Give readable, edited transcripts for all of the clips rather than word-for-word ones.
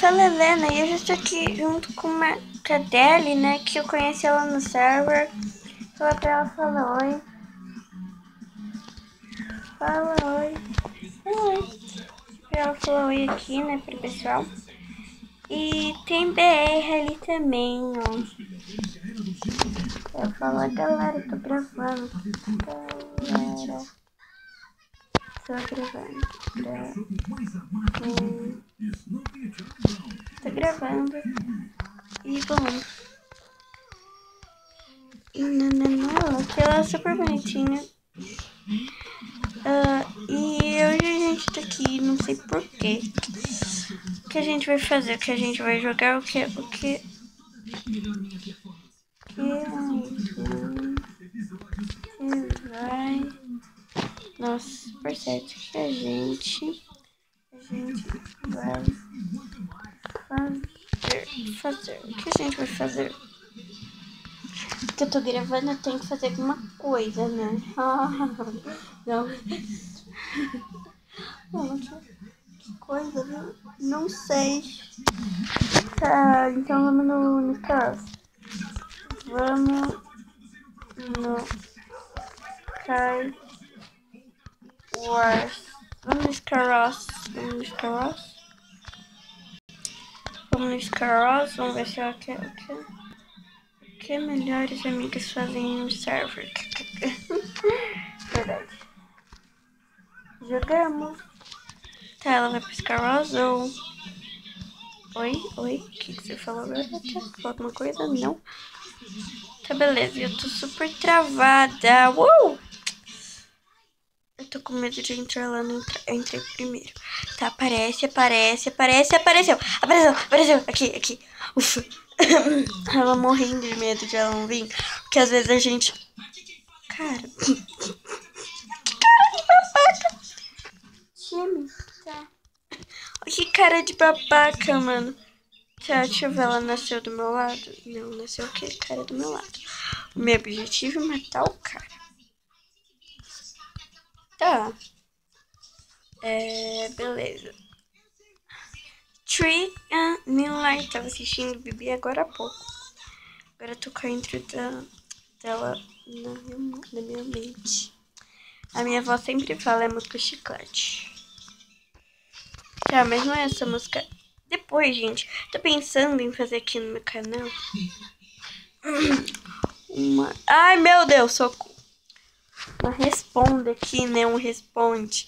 sou a Lelena e eu já estou aqui junto com uma Cadeli, né? Que eu conheci ela no server. Fala pra ela, fala oi. Fala oi. Oi. Ela falou oi aqui, né, pro pessoal. E tem BR ali também, ó. Eu falo, galera, tô gravando. Galera. Tô gravando. Tô gravando. E bom. Não, ela é super bonitinha. E hoje a gente tá aqui, não sei porquê. O que a gente vai fazer? O que a gente vai jogar? O que vai... Nossa, super certo. Que a gente vai fazer. O que a gente vai fazer? Porque eu tô gravando, eu tenho que fazer alguma coisa, né? Não. Que coisa, viu? Não sei. Tá, então vamos no Star Vamos no Star Wars. Vamos no Scaros. Vamos ver se ela quer o que melhores amigas fazem no server. Verdade. Jogamos. Tá, ela vai pro Scaros ou... Oi? O que você falou agora? Falou alguma coisa? Não. Tá, beleza. Eu tô super travada. Eu tô com medo de entrar lá no... Eu entrei primeiro. Tá, apareceu. Apareceu. Aqui. Ufa. Ela morrendo de medo de ela não vir. Porque às vezes a gente... Cara. Que cara de babaca. Time. Tá. Que cara de babaca, mano. Tá, deixa eu ver, ela nasceu do meu lado? Não, nasceu aquele cara do meu lado. O meu objetivo é matar o cara. Tá. Beleza. Tree and Moonlight. Tava assistindo Bibi agora há pouco. Agora eu tô com a intro dela na minha mente. A minha avó sempre fala, é música chiclete. Tá, mas não é essa música. Depois, gente, tô pensando em fazer aqui no meu canal Ai, meu Deus, socorro. Uma responde aqui, né? Um responde.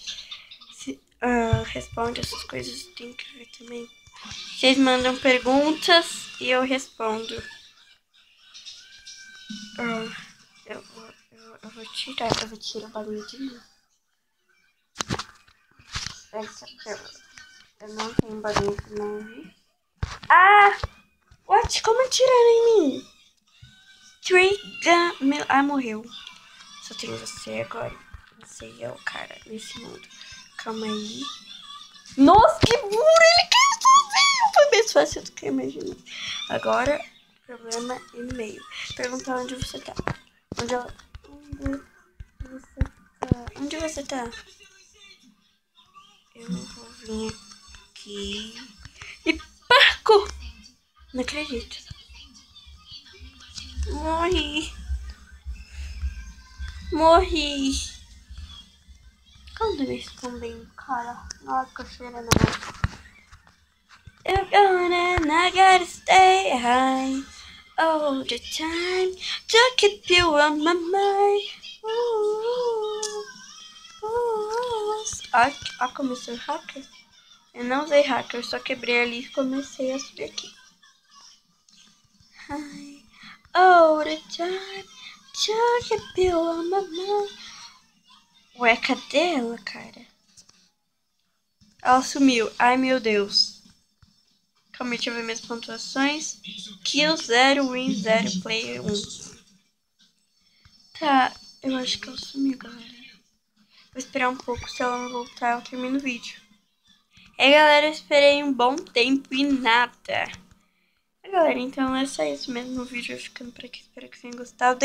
Responde essas coisas, tem que ver também. Vocês mandam perguntas e eu respondo. Eu vou tirar o barulho de mim. Eu não tenho barulho de mim. Como tiraram em mim? Morreu. Só tem você agora. Você é o cara nesse mundo. Calma aí. Nossa, que burro! Ele caiu sozinho! Foi mais fácil do que eu imaginei. Agora, problema e-mail. Perguntar onde você tá. Onde você tá? Eu vou vir aqui. E perco! Não acredito. Morri. Quando eles estão bem, cara? Nossa, que cheira na mão. I gotta stay high all the time to keep you on my mind. Comecei hacker. Eu não usei hacker, eu só quebrei ali e comecei a subir aqui. High all the time to keep you on my mind. Ué, cadê ela, cara? Ela sumiu. Ai, meu Deus. Calma aí, deixa eu ver minhas pontuações. Kill 0, win 0, player 1. Tá, eu acho que ela sumiu, galera. Vou esperar um pouco, se ela não voltar, eu termino o vídeo. Galera, eu esperei um bom tempo e nada. Galera, então é só isso mesmo. O vídeo vai ficando por aqui. Espero que tenham gostado.